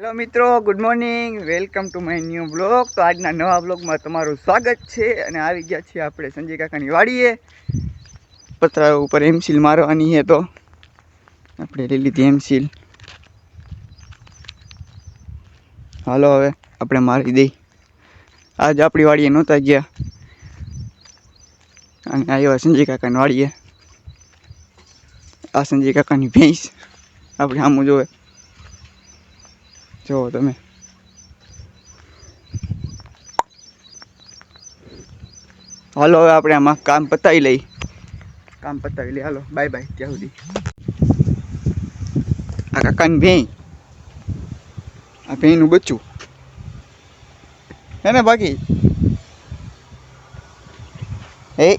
Hello मित्रों, good morning, welcome to my new blog. तो आज नवा ब्लॉग में तमारू स्वागत है। અને આવી ગયા છીએ આપણે સંજય કાકાની વાડીએ। પતરા ઉપર એમસીલ મારવાની છે તો આપણે લઈ લીધી એમસીલ। હાલો હવે આપણે મારી દઈ। આજ આપણી વાડીએ નહોતા ગયા અને આવ્યા સંજય કાકાની વાડીએ। આ સંજય કાકાની ભેંસ આપણે સામું જોવે, જો તમે। હાલો હવે આપણે આમાં કામ પતાવી લઈ। હાલો બાય બાય ત્યાં સુધી। આ કાકાની ભેં, આ ભેંનું બચ્ચું હે ને બાકી એ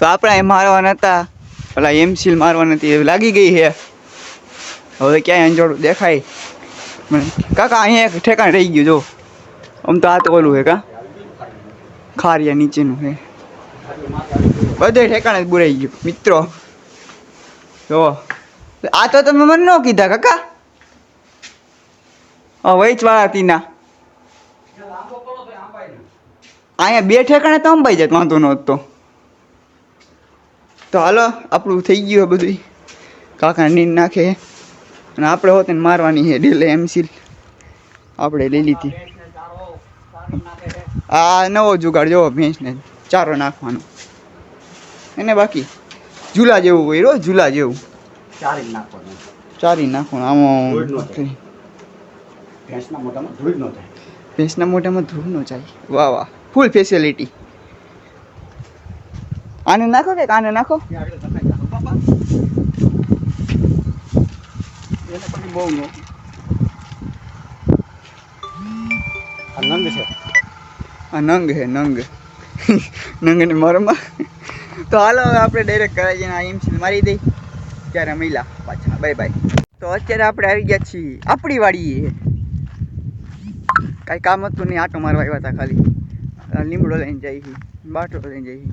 तो આપણે મારવાના હતા, પેલા એમસીલ મારવાની હતી, લાગી ગઈ છે। હવે ક્યાંય અંજોડું દેખાય મને કાકા? અહીંયા એક ઠેકાણ રહી ગયું, જો આમ તો આ તો ઓલું છે કા ખારિયા નીચેનું છે, બધે ઠેકાણે જ બુરાઈ ગયું મિત્રો। જો આ તો તમે મને ન કીધા કાકા, વૈચવાળા તીના અહીંયા બે ઠેકાણે તો અંબાઈ જાય, વાંધો ન હતો। તો હાલો આપણું થઈ ગયું બધું, કાકા નીંદ નાખે અને આપણે હોતે મારવાની છે ડેલે એમસીલ, આપણે લઈ લીધી। આ નવો જુગાડ જોવો, ભેંસને ચારો નાખવાનો એને, બાકી ઝૂલા જેવું હોય, રોજ ઝૂલા જેવું ચારી નાખવાનું આમાં। ભેંસના મોઢામાં ધૂળ ન જાય। વાહ વાહ, ફૂલ ફેસિલિટી। આને નાખો કે આને નાખો, બહુ નો નંગ છે, આ નંગ છે નંગ નંગને મરમાં। તો હાલો હવે આપણે ડાયરેક્ટ કરાવી જઈને આ એમસીલ મારી દઈ, ત્યારે મહિલા પાછા બાય બાય। તો અત્યારે આપણે આવી ગયા છીએ આપણી વાડીએ। કાંઈ કામ હતું નહીં, આટો મારવા આવ્યા હતા ખાલી। લીમડો લઈને જાય છે, બાટલો લઈને જાય છે,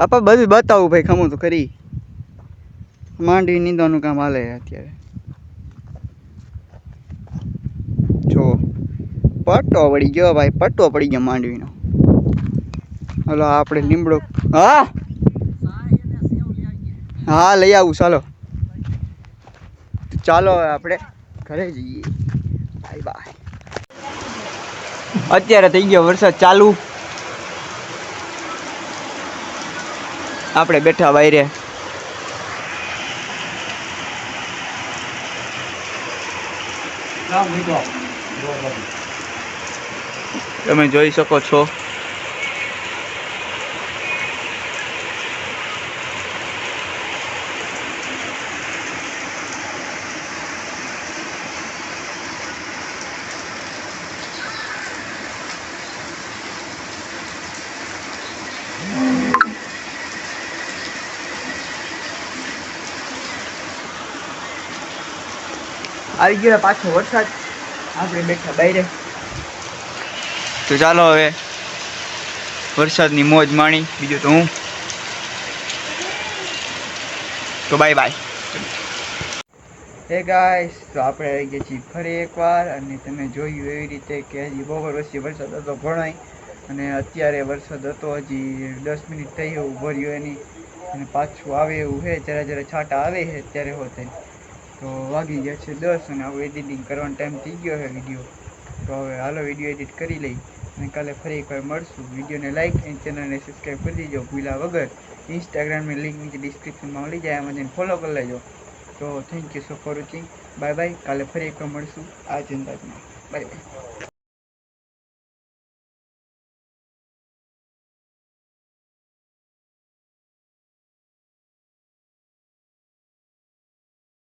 આપણે બધું બતાવું ભાઈ, ખમું તો ખરી। માંડવી નીંદવાનું કામ હાલે અત્યારે, જો પટ્ટો પડી ગયો ભાઈ, પટ્ટો પડી ગયો માંડવીનો। હલો આપણે લીમડો, હા હા લઈ આવું, ચાલો ચાલો હવે આપણે ઘરે જઈએ, બાય બાય। અત્યારે થઈ ગયો વરસાદ ચાલુ, આપણે બેઠા બાયરે। તમે જોઈ શકો છો, આવી ગયો પાછો વરસાદ, આપણે બેઠા બાયરે। તો ચાલો હવે વરસાદની મોજ માણી, બીજું તો હું તો બાય બાય। હે ગાઈસ, તો આપણે આવી ગયા છીએ ફરી એકવાર, અને તમે જોયું એવી રીતે કે હજી બપોર પછી વરસાદ હતો ઘણોય, અને અત્યારે વરસાદ હતો હજી 10 મિનિટ થઈ એવું ભર્યું એની, અને પાછું આવે એવું છે, જરા જરા છાંટા આવે છે અત્યારે હોતે। તો વાગી ગયા છે 10 અને હવે એડિટિંગ કરવાનો ટાઈમ થઈ ગયો છે વિડીયો। તો હવે હાલો વિડીયો એડિટ કરી લઈ, અને કાલે ફરી એકવાર મળશું। વિડીયોને લાઈક અને ચેનલને સબસ્ક્રાઈબ કરી દેજો ભૂલ્યા વગર। ઇન્સ્ટાગ્રામની લિંક નીચે ડિસ્ક્રિપ્શનમાં મળી જાય, એમાં જઈને ફોલો કરી લેજો। તો thank you so for watching, bye bye. કાલે ફરી એકવાર મળશું આ જ અંદાજમાં, બાય બાય।